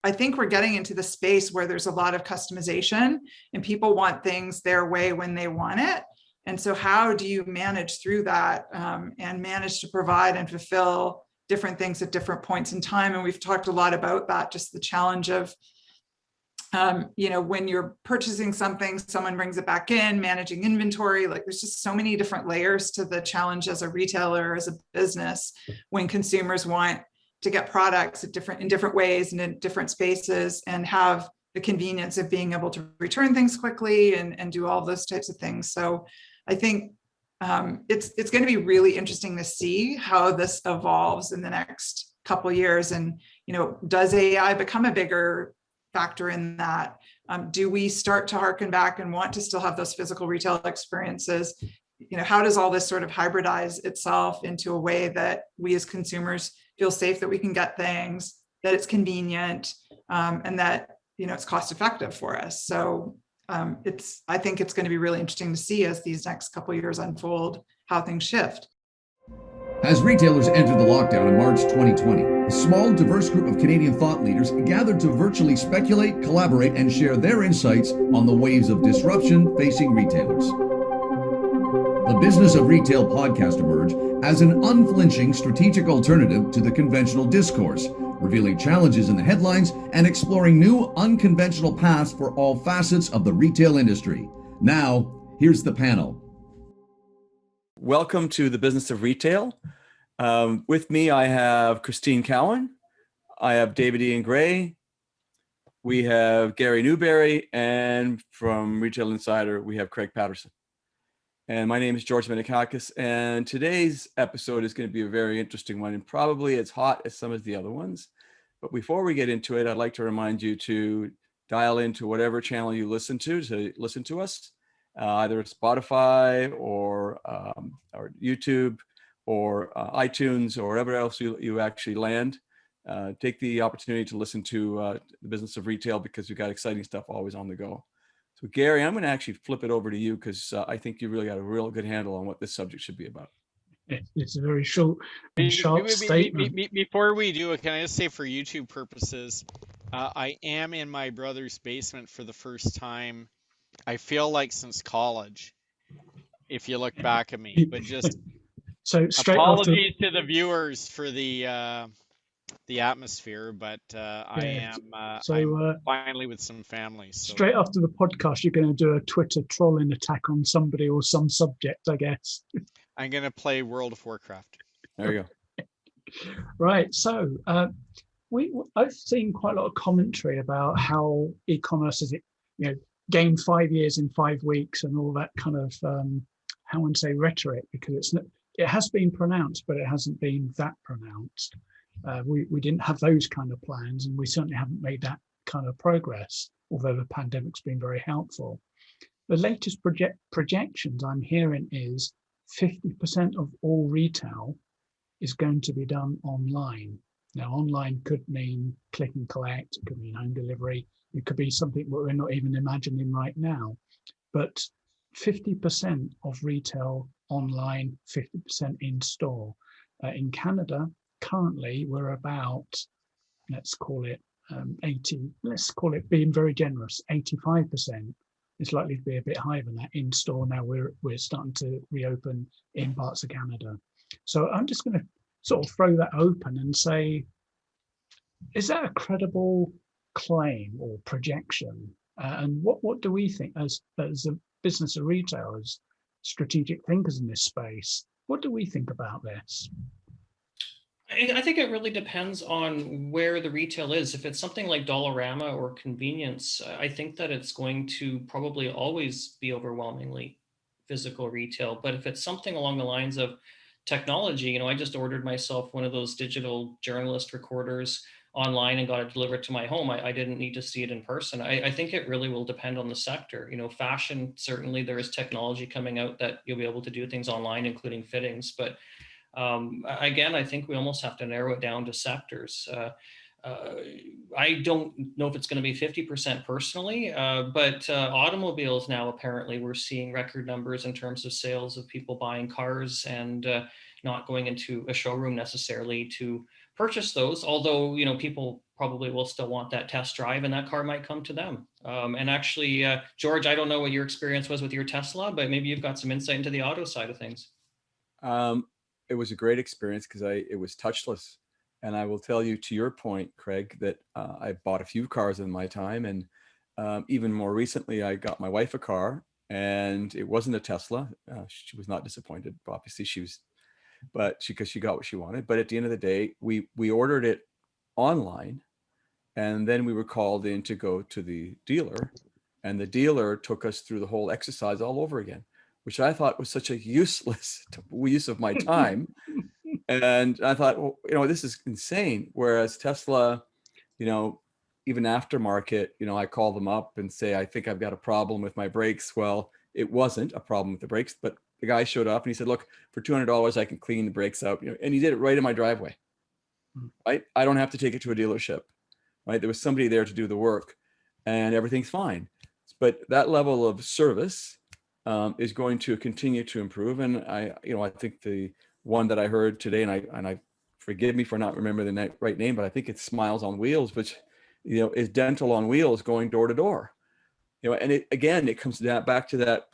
I think we're getting into the space where there's a lot of customization and people want things their way when they want it. And so how do you manage through that and manage to provide and fulfill different things at different points in time? And we've talked a lot about that, just the challenge of, when you're purchasing something, someone brings it back in, managing inventory, like there's just so many different layers to the challenge as a retailer, as a business, when consumers want to get products in different ways and in different spaces and have the convenience of being able to return things quickly and do all those types of things. So I think it's going to be really interesting to see how this evolves in the next couple of years. And, does AI become a bigger factor in that? Do we start to harken back and want to still have those physical retail experiences? How does all this sort of hybridize itself into a way that we as consumers feel safe that we can get things, that it's convenient, and that, it's cost effective for us. So I think it's going to be really interesting to see as these next couple of years unfold, how things shift. As retailers entered the lockdown in March 2020, a small, diverse group of Canadian thought leaders gathered to virtually speculate, collaborate, and share their insights on the waves of disruption facing retailers. The Business of Retail podcast emerged as an unflinching strategic alternative to the conventional discourse, revealing challenges in the headlines and exploring new unconventional paths for all facets of the retail industry. Now, here's the panel. Welcome to the Business of Retail. With me, I have Christine Cowan. I have David Ian Gray. We have Gary Newberry, and from Retail Insider, we have Craig Patterson. And my name is George Menikakis, and today's episode is going to be a very interesting one, and probably as hot as some of the other ones. But before we get into it, I'd like to remind you to dial into whatever channel you listen to us, either Spotify or YouTube or iTunes or wherever else you actually land. Take the opportunity to listen to the Business of Retail, because we've got exciting stuff always on the go. So Gary, I'm going to actually flip it over to you, because I think you really got a real good handle on what this subject should be about. It's a very short and sharp statement. Before we do it, can I just say, for YouTube purposes, I am in my brother's basement for the first time, I feel like, since college, if you look back at me. But just so apologies to the viewers for the atmosphere, but I am I'm finally with some family. So. Straight after the podcast, you're going to do a Twitter trolling attack on somebody or some subject, I guess. I'm going to play World of Warcraft. There you go. Right. So I've seen quite a lot of commentary about how e-commerce is, gained 5 years in 5 weeks and all that kind of, how I would say, rhetoric, because it has been pronounced, but it hasn't been that pronounced. We didn't have those kind of plans, and we certainly haven't made that kind of progress, although the pandemic's been very helpful. The latest projections I'm hearing is 50% of all retail is going to be done online. Now, online could mean click and collect, it could mean home delivery, it could be something that we're not even imagining right now. But 50% of retail online, 50% in store. In Canada, currently we're about, let's call it being very generous, 85%. It's likely to be a bit higher than that in store now. We're starting to reopen in parts of Canada. So I'm just going to sort of throw that open and say, is that a credible claim or projection? And what do we think as a business of retail, as strategic thinkers in this space? What do we think about this? I think it really depends on where the retail is. If it's something like Dollarama or convenience, I think that it's going to probably always be overwhelmingly physical retail. But if it's something along the lines of technology, I just ordered myself one of those digital journalist recorders online and got it delivered to my home. I didn't need to see it in person. I think it really will depend on the sector. Fashion, certainly there is technology coming out that you'll be able to do things online, including fittings. But again, I think we almost have to narrow it down to sectors. I don't know if it's going to be 50% personally, but automobiles now, apparently we're seeing record numbers in terms of sales of people buying cars and not going into a showroom necessarily to purchase those. Although, people probably will still want that test drive, and that car might come to them. And actually, George, I don't know what your experience was with your Tesla, but maybe you've got some insight into the auto side of things. It was a great experience because it was touchless. And I will tell you, to your point, Craig, that I bought a few cars in my time. And even more recently, I got my wife a car, and it wasn't a Tesla. She was not disappointed. Obviously, because she got what she wanted. But at the end of the day, we ordered it online, and then we were called in to go to the dealer, and the dealer took us through the whole exercise all over again, which I thought was such a useless use of my time. And I thought, well, this is insane. Whereas Tesla, even aftermarket, I call them up and say, I think I've got a problem with my brakes. Well, it wasn't a problem with the brakes, but the guy showed up and he said, look, for $200, I can clean the brakes out. And he did it right in my driveway. Right? I don't have to take it to a dealership. Right? There was somebody there to do the work, and everything's fine. But that level of service is going to continue to improve. And I think the one that I heard today, and I forgive me for not remembering the right name, but I think it's Smiles on Wheels, which is dental on wheels, going door to door. And it comes back to that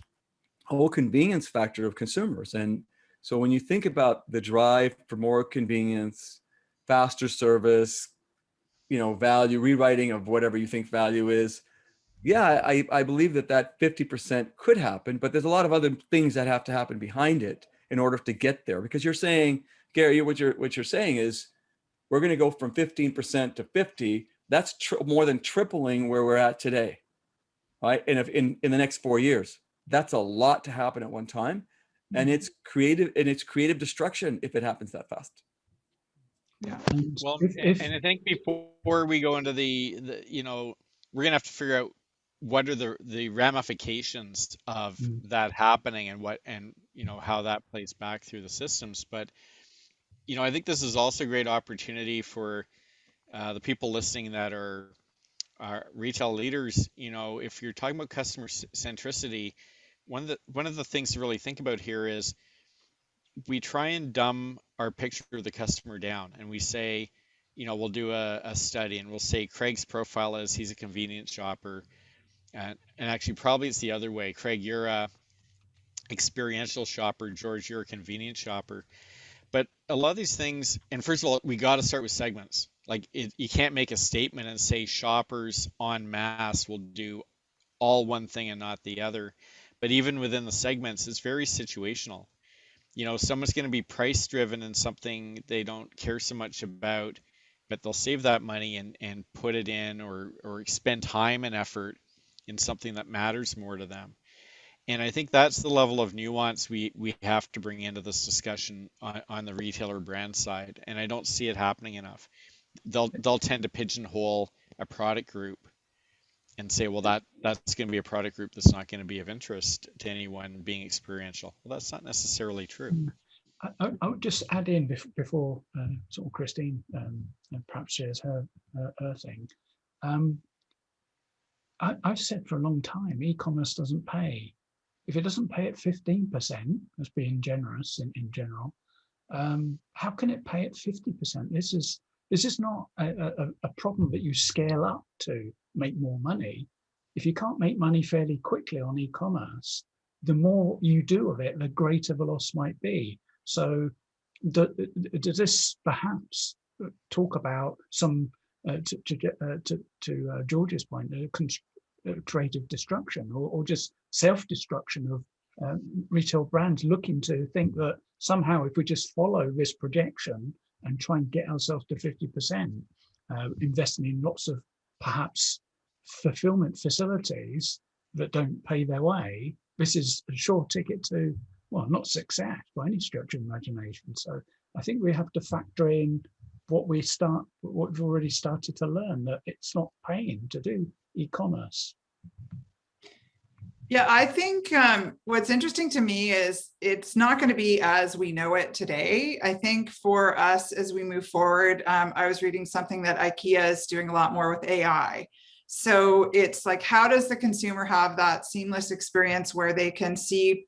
whole convenience factor of consumers. And so when you think about the drive for more convenience, faster service, value, rewriting of whatever you think value is, yeah, I believe that 50% could happen, but there's a lot of other things that have to happen behind it in order to get there. Because you're saying, Gary, what you're saying is we're going to go from 15% to 50. That's more than tripling where we're at today, right? And if in the next 4 years, that's a lot to happen at one time, and it's creative destruction if it happens that fast. Yeah. Well, and I think before we go into the we're gonna have to figure out what are the ramifications of that happening, and how that plays back through the systems. But I think this is also a great opportunity for the people listening that are retail leaders. If you're talking about customer centricity, one of the things to really think about here is we try and dumb our picture of the customer down, and we say, we'll do a study and we'll say Craig's profile is he's a convenience shopper, and actually probably it's the other way. Craig, you're a experiential shopper. George, you're a convenience shopper. But a lot of these things, and first of all, we got to start with segments. Like you can't make a statement and say shoppers en masse will do all one thing and not the other. But even within the segments, it's very situational. Someone's going to be price driven in something they don't care so much about, but they'll save that money and put it in or spend time and effort in something that matters more to them. And I think that's the level of nuance we have to bring into this discussion on the retailer brand side. And I don't see it happening enough. They'll tend to pigeonhole a product group and say, well, that's going to be a product group that's not going to be of interest to anyone being experiential. Well, that's not necessarily true. I would just add in before sort of Christine perhaps shares her thing. I've said for a long time, e-commerce doesn't pay. If it doesn't pay at 15%, as being generous in general, how can it pay at 50%? This is not a problem that you scale up to make more money. If you can't make money fairly quickly on e-commerce, the more you do of it, the greater the loss might be. So does this perhaps talk about some, to George's point, creative destruction or just self-destruction of retail brands looking to think that somehow if we just follow this projection and try and get ourselves to 50%, investing in lots of perhaps fulfillment facilities that don't pay their way, this is a sure ticket to, well, not success by any stretch of imagination. So I think we have to factor in what we've already started to learn, that it's not paying to do e-commerce. Yeah, I think what's interesting to me is it's not going to be as we know it today. I think for us as we move forward, I was reading something that IKEA is doing a lot more with AI. So it's like, how does the consumer have that seamless experience where they can see,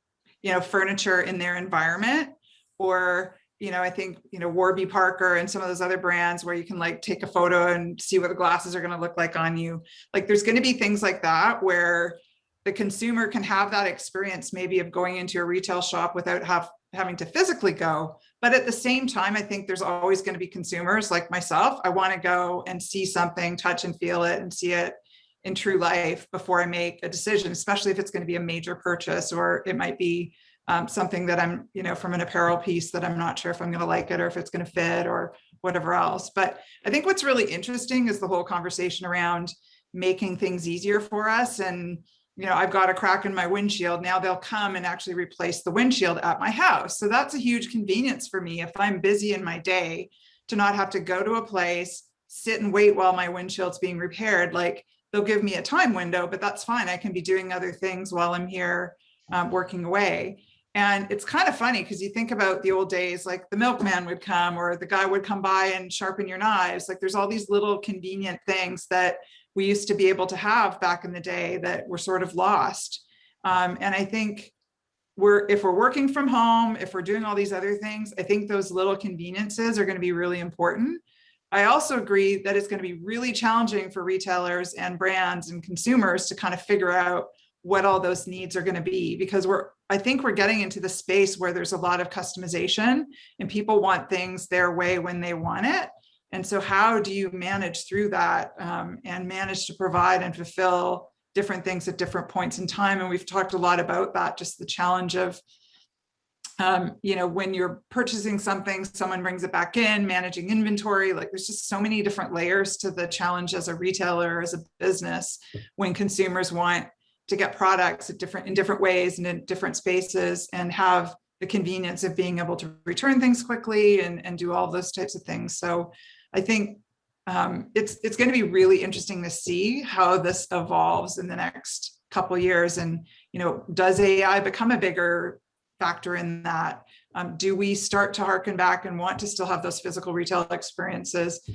furniture in their environment, or I think, Warby Parker and some of those other brands where you can like take a photo and see what the glasses are going to look like on you. Like there's going to be things like that where the consumer can have that experience maybe of going into a retail shop without having to physically go. But at the same time, I think there's always going to be consumers like myself. I want to go and see something, touch and feel it and see it in true life before I make a decision, especially if it's going to be a major purchase, or it might be something that I'm, from an apparel piece that I'm not sure if I'm going to like it or if it's going to fit or whatever else. But I think what's really interesting is the whole conversation around making things easier for us. And, I've got a crack in my windshield. Now they'll come and actually replace the windshield at my house. So that's a huge convenience for me if I'm busy in my day to not have to go to a place, sit and wait while my windshield's being repaired. Like they'll give me a time window, but that's fine. I can be doing other things while I'm here working away. And it's kind of funny because you think about the old days, like the milkman would come or the guy would come by and sharpen your knives. Like there's all these little convenient things that we used to be able to have back in the day that were sort of lost. And I think if we're working from home, if we're doing all these other things, I think those little conveniences are going to be really important. I also agree that it's going to be really challenging for retailers and brands and consumers to kind of figure out what all those needs are going to be, because I think we're getting into the space where there's a lot of customization and people want things their way when they want it. And so how do you manage through that and manage to provide and fulfill different things at different points in time? And we've talked a lot about that, just the challenge of, when you're purchasing something, someone brings it back in, managing inventory, like there's just so many different layers to the challenge as a retailer, as a business, when consumers want to get products in different ways and in different spaces and have the convenience of being able to return things quickly and do all those types of things. So I think it's going to be really interesting to see how this evolves in the next couple of years. And, does AI become a bigger factor in that? Do we start to harken back and want to still have those physical retail experiences?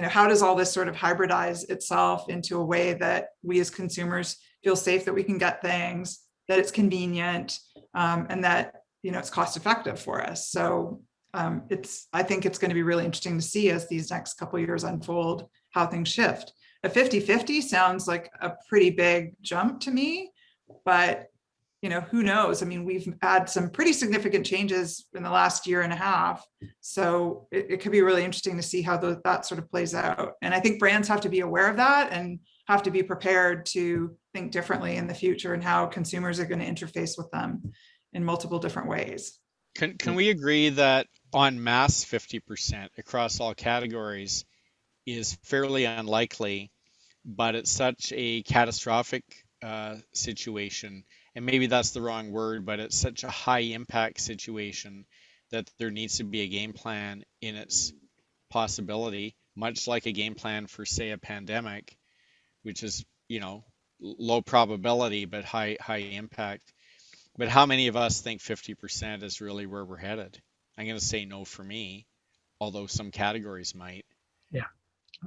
How does all this sort of hybridize itself into a way that we as consumers feel safe that we can get things, that it's convenient, and that, it's cost effective for us. So I think it's going to be really interesting to see as these next couple of years unfold, how things shift. A 50-50 sounds like a pretty big jump to me, but who knows? I mean, we've had some pretty significant changes in the last year and a half. So it could be really interesting to see how that sort of plays out. And I think brands have to be aware of that and have to be prepared to think differently in the future and how consumers are going to interface with them in multiple different ways. Can we agree that en masse 50% across all categories is fairly unlikely, but it's such a catastrophic situation, and maybe that's the wrong word, but it's such a high impact situation that there needs to be a game plan in its possibility, much like a game plan for, say, a pandemic, which is, low probability but high impact. But how many of us think 50% is really where we're headed? I'm going to say no for me, although some categories might.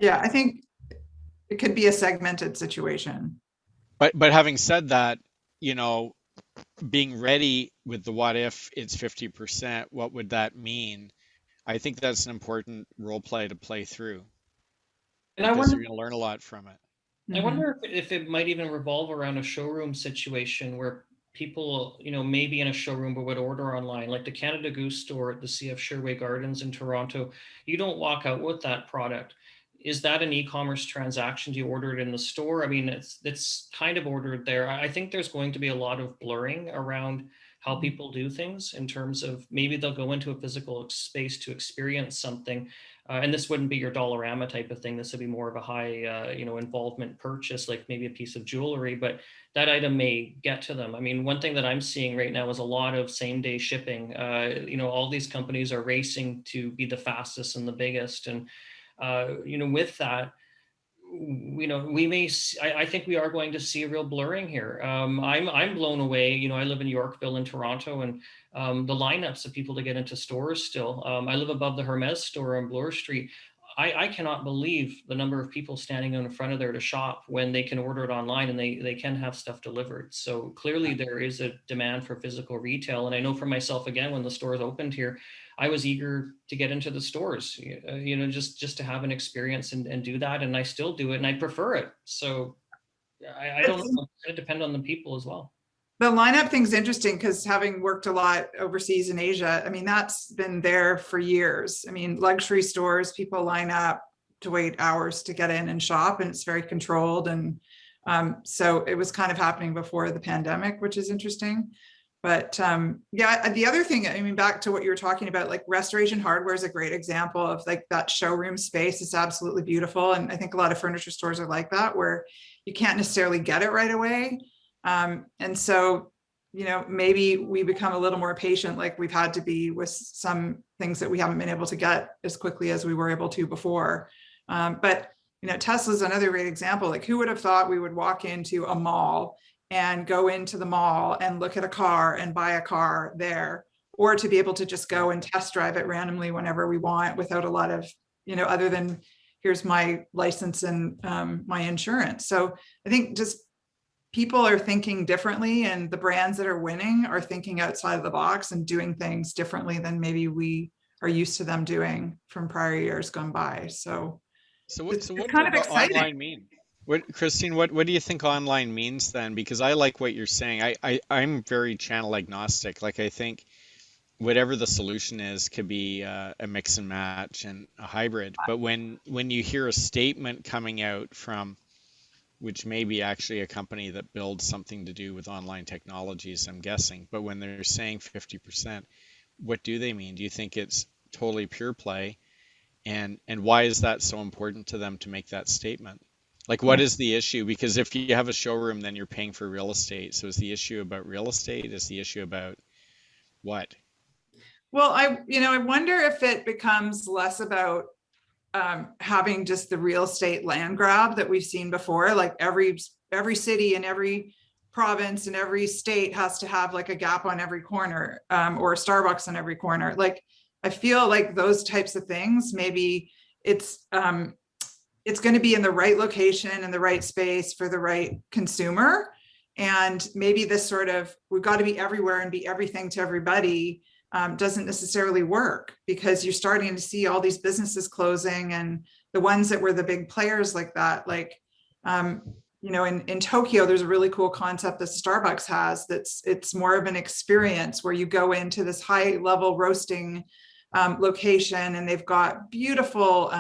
Yeah, I think it could be a segmented situation. But having said that, being ready with the what if it's 50%, what would that mean? I think that's an important role play to play through. And you're going to learn a lot from it. I wonder if it might even revolve around a showroom situation where people, maybe in a showroom but would order online, like the Canada Goose store at the CF Sherway Gardens in Toronto. You don't walk out with that product. Is that an e-commerce transaction? Do you order it in the store? I mean, it's kind of ordered there. I think there's going to be a lot of blurring around how people do things in terms of maybe they'll go into a physical space to experience something. And this wouldn't be your Dollarama type of thing. This would be more of a high, involvement purchase, like maybe a piece of jewelry, but that item may get to them. I mean, one thing that I'm seeing right now is a lot of same day shipping. All these companies are racing to be the fastest and the biggest. And, with that, I think we are going to see a real blurring here. I'm blown away. I live in Yorkville in Toronto, and the lineups of people to get into stores still. I live above the Hermes store on Bloor Street. I cannot believe the number of people standing in front of there to shop when they can order it online and they can have stuff delivered. So clearly there is a demand for physical retail. And I know for myself, again, when the stores opened here, I was eager to get into the stores, just to have an experience and do that. And I still do it and I prefer it. So I don't know, it's going to depend on the people as well. The lineup thing's interesting because having worked a lot overseas in Asia, I mean, that's been there for years. I mean, luxury stores, people line up to wait hours to get in and shop, and it's very controlled. And so it was kind of happening before the pandemic, which is interesting. But yeah, the other thing, I mean, back to what you were talking about, like Restoration Hardware is a great example of like that showroom space is absolutely beautiful. And I think a lot of furniture stores are like that, where you can't necessarily get it right away. And so, maybe we become a little more patient, like we've had to be with some things that we haven't been able to get as quickly as we were able to before. But, Tesla's another great example. Like, who would have thought we would walk into a mall and go into the mall and look at a car and buy a car there, or to be able to just go and test drive it randomly whenever we want without a lot of, other than here's my license and my insurance. So I think just people are thinking differently, and the brands that are winning are thinking outside of the box and doing things differently than maybe we are used to them doing from prior years gone by. So what it's does kind of exciting. online mean? Christine, what do you think online means then? Because I like what you're saying. I'm very channel agnostic. Like, I think whatever the solution is could be a mix and match and a hybrid. But when you hear a statement coming out from, which may be actually a company that builds something to do with online technologies, I'm guessing. But when they're saying 50%, what do they mean? Do you think it's totally pure play? And why is that so important to them to make that statement? Like, what is the issue? Because if you have a showroom, then you're paying for real estate. So is the issue about real estate? Is the issue about what? Well, I wonder if it becomes less about having just the real estate land grab that we've seen before. Like every city and every province and every state has to have like a Gap on every corner, or a Starbucks on every corner. Like, I feel like those types of things, maybe it's going to be in the right location and the right space for the right consumer. And maybe this sort of, we've got to be everywhere and be everything to everybody, doesn't necessarily work, because you're starting to see all these businesses closing, and the ones that were the big players like that, like, in Tokyo, there's a really cool concept that Starbucks has it's more of an experience where you go into this high level roasting location, and they've got beautiful,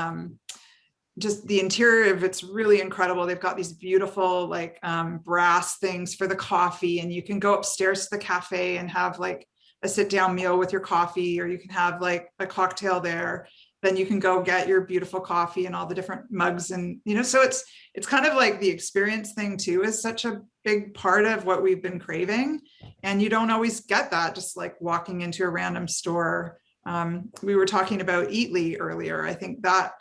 just the interior of it's really incredible. They've got these beautiful like brass things for the coffee, and you can go upstairs to the cafe and have like a sit down meal with your coffee, or you can have like a cocktail there. Then you can go get your beautiful coffee and all the different mugs. And, so it's kind of like the experience thing too, is such a big part of what we've been craving. And you don't always get that just like walking into a random store. We were talking about Eatly earlier. I think that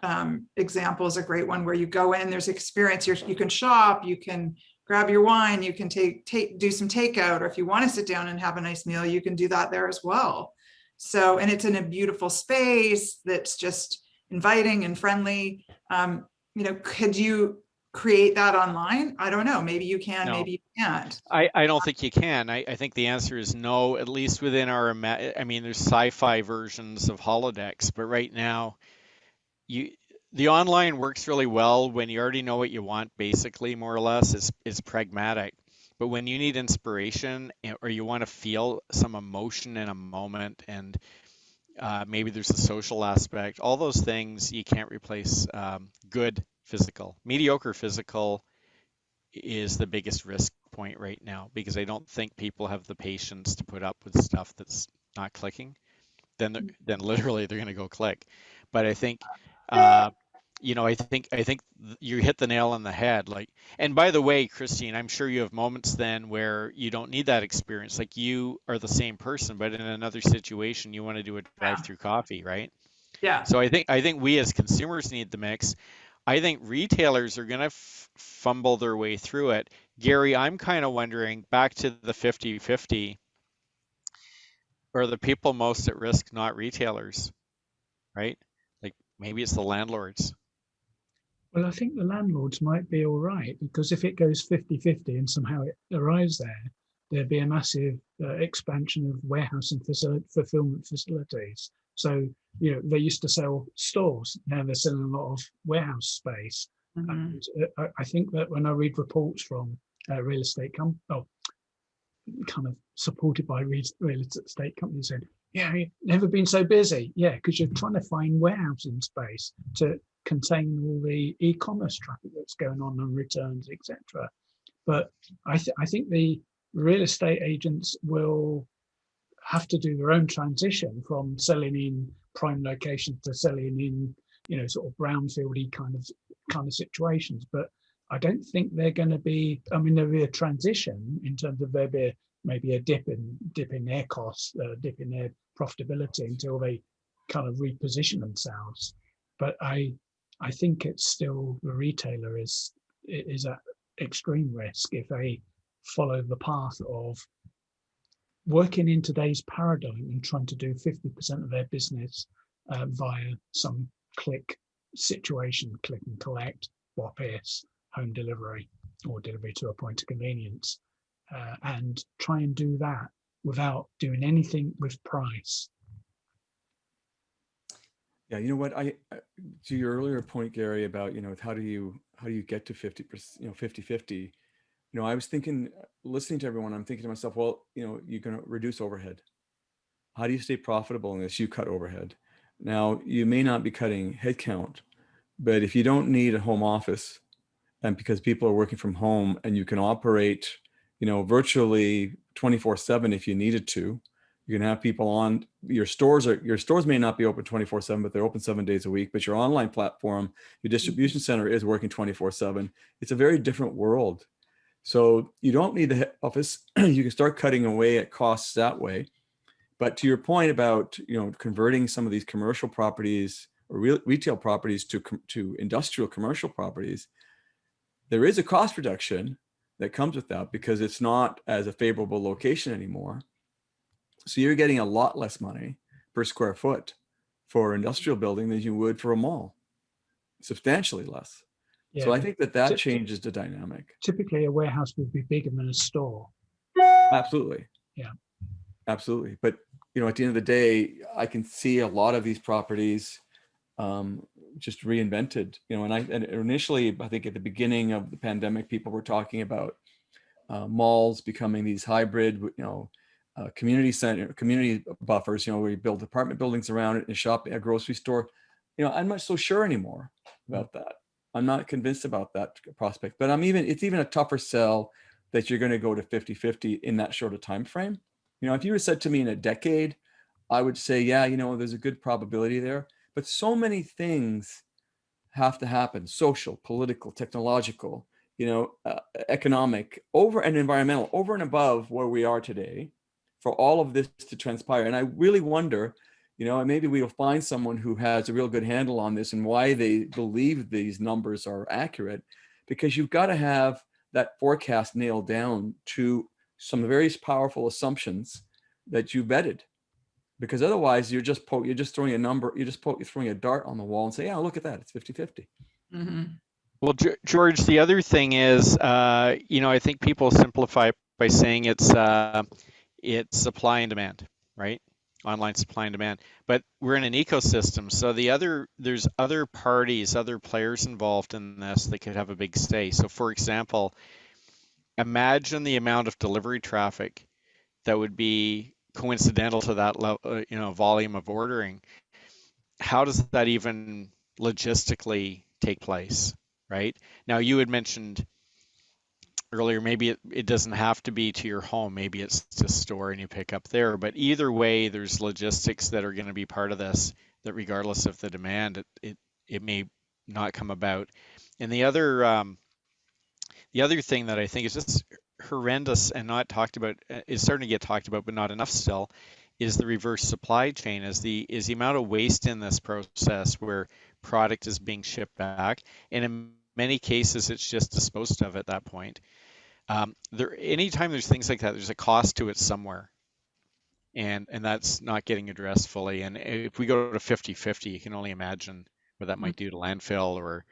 example is a great one, where you go in, there's experience, you can shop, you can grab your wine, you can do some takeout, or if you want to sit down and have a nice meal, you can do that there as well. So, and it's in a beautiful space that's just inviting and friendly. Could you create that online? I don't know. Maybe you can, No. maybe you can't. I don't think you can. I think the answer is no, at least within our, there's sci-fi versions of holodecks, but right now, the online works really well when you already know what you want, basically, more or less. It's pragmatic. But when you need inspiration, or you want to feel some emotion in a moment, and maybe there's a social aspect, all those things you can't replace good physical. Mediocre physical is the biggest risk point right now, because I don't think people have the patience to put up with stuff that's not clicking. Then literally they're going to go click. But I think I think you hit the nail on the head. Like, and by the way, Christine, I'm sure you have moments then where you don't need that experience. Like, you are the same person, but in another situation, you want to do a drive-through coffee, right? Yeah. So I think we as consumers need the mix. I think retailers are going to fumble their way through it. Gary, I'm kind of wondering, back to the 50-50, are the people most at risk not retailers, right? Like, Maybe it's the landlords. Well, I think the landlords might be all right, because if it goes 50-50 and somehow it arrives there, there'd be a massive expansion of warehouse and fulfillment facilities. So, they used to sell stores. Now they're selling a lot of warehouse space. Mhm. And I think that when I read reports from real estate kind of supported by real estate companies saying, yeah, you've never been so busy. Yeah, because you're trying to find warehousing space to contain all the e-commerce traffic that's going on and returns, etc. But I think the real estate agents will have to do their own transition from selling in prime locations to selling in, sort of brownfieldy kind of situations. But I don't think they're going to be. I mean, there'll be a transition in terms of there'll be maybe a dip in their costs, dip in their profitability until they kind of reposition themselves. But I think it's still the retailer is at extreme risk if they follow the path of working in today's paradigm and trying to do 50% of their business via some click situation, click and collect, WAPS, home delivery, or delivery to a point of convenience, and try and do that without doing anything with price. Yeah, you know what? I to your earlier point, Gary, about how do you get to 50%, 50-50. I was thinking, listening to everyone, I'm thinking to myself, well, you're going to reduce overhead. How do you stay profitable unless you cut overhead? Now, you may not be cutting headcount, but if you don't need a home office, and because people are working from home and you can operate, virtually 24/7 if you needed to, you can have people on your stores. Your stores may not be open 24/7, but they're open 7 days a week. But your online platform, your distribution center is working 24/7. It's a very different world. So you don't need the head office. You can start cutting away at costs that way. But to your point about converting some of these commercial properties or retail properties to industrial commercial properties, there is a cost reduction that comes with that because it's not as a favorable location anymore. So you're getting a lot less money per square foot for an industrial building than you would for a mall, substantially less. Yeah, so I think that changes the dynamic. Typically, a warehouse would be bigger than a store. Absolutely. Yeah. Absolutely. But, at the end of the day, I can see a lot of these properties just reinvented, and initially, I think at the beginning of the pandemic, people were talking about malls becoming these hybrid, community buffers, where you build apartment buildings around it and a grocery store. I'm not so sure anymore about that. I'm not convinced about that prospect, but it's even a tougher sell that you're going to go to 50-50 in that short a time frame. If you had said to me in a decade, I would say, yeah, there's a good probability there, but so many things have to happen: social, political, technological, economic, and environmental, over and above where we are today, for all of this to transpire. And I really wonder, and maybe we'll find someone who has a real good handle on this and why they believe these numbers are accurate, because you've got to have that forecast nailed down to some very powerful assumptions that you vetted, because otherwise you're just throwing a number, you're throwing a dart on the wall and say, yeah, look at that, it's 50-50. Mm-hmm. Well, George, the other thing is, I think people simplify by saying it's supply and demand, right? Online supply and demand. But we're in an ecosystem, so there's other parties, other players involved in this that could have a big say. So, for example, imagine the amount of delivery traffic that would be coincidental to that volume of ordering. How does that even logistically take place, right? Now, you had mentioned earlier, maybe it doesn't have to be to your home. Maybe it's to store and you pick up there. But either way, there's logistics that are going to be part of this, that regardless of the demand, it may not come about. And the other thing that I think is just horrendous and not talked about, is starting to get talked about, but not enough still, is the reverse supply chain, is the amount of waste in this process where product is being shipped back, and in many cases it's just disposed of at that point. Anytime there's things like that, there's a cost to it somewhere, and that's not getting addressed fully. And if we go to 50-50, you can only imagine what that might do to landfill or,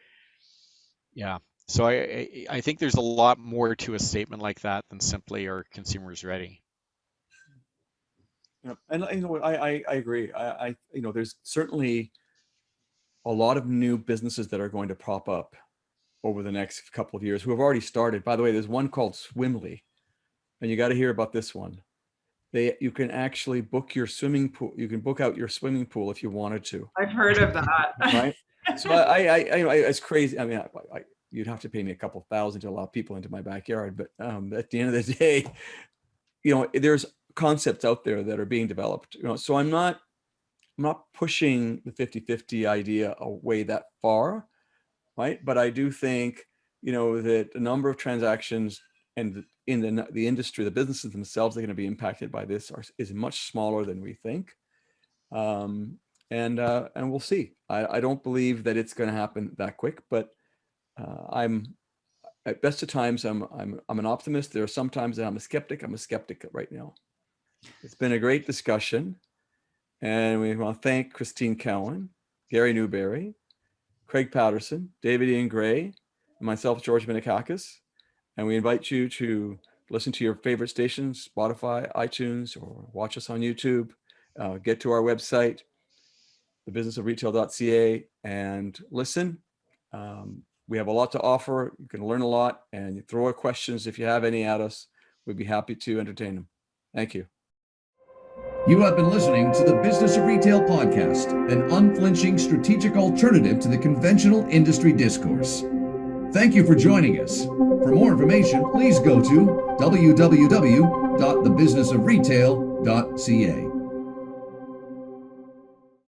yeah. So I think there's a lot more to a statement like that than simply are consumers ready. Yeah, and I agree. There's certainly a lot of new businesses that are going to pop up over the next couple of years who have already started. By the way, there's one called Swimly, and you got to hear about this one. You can actually book your swimming pool. You can book out your swimming pool if you wanted to. I've heard of that. Right. So it's crazy. I mean, you'd have to pay me a couple $1,000 to allow people into my backyard. But at the end of the day, there's concepts out there that are being developed. So I'm not pushing the 50-50 idea away that far, right? But I do think, that the number of transactions and in the industry, the businesses themselves that are going to be impacted by this is much smaller than we think. And we'll see. I don't believe that it's going to happen that quick, but I'm at best of times, I'm an optimist. There are some times that I'm a skeptic. I'm a skeptic right now. It's been a great discussion. And we want to thank Christine Cowan, Gary Newberry, Craig Patterson, David Ian Gray, and myself, George Minikakis. And we invite you to listen to your favorite stations, Spotify, iTunes, or watch us on YouTube. Get to our website, thebusinessofretail.ca, and listen. We have a lot to offer. You can learn a lot, and throw our questions if you have any at us. We'd be happy to entertain them. Thank you. You have been listening to the Business of Retail podcast, an unflinching strategic alternative to the conventional industry discourse. Thank you for joining us. For more information, please go to www.thebusinessofretail.ca.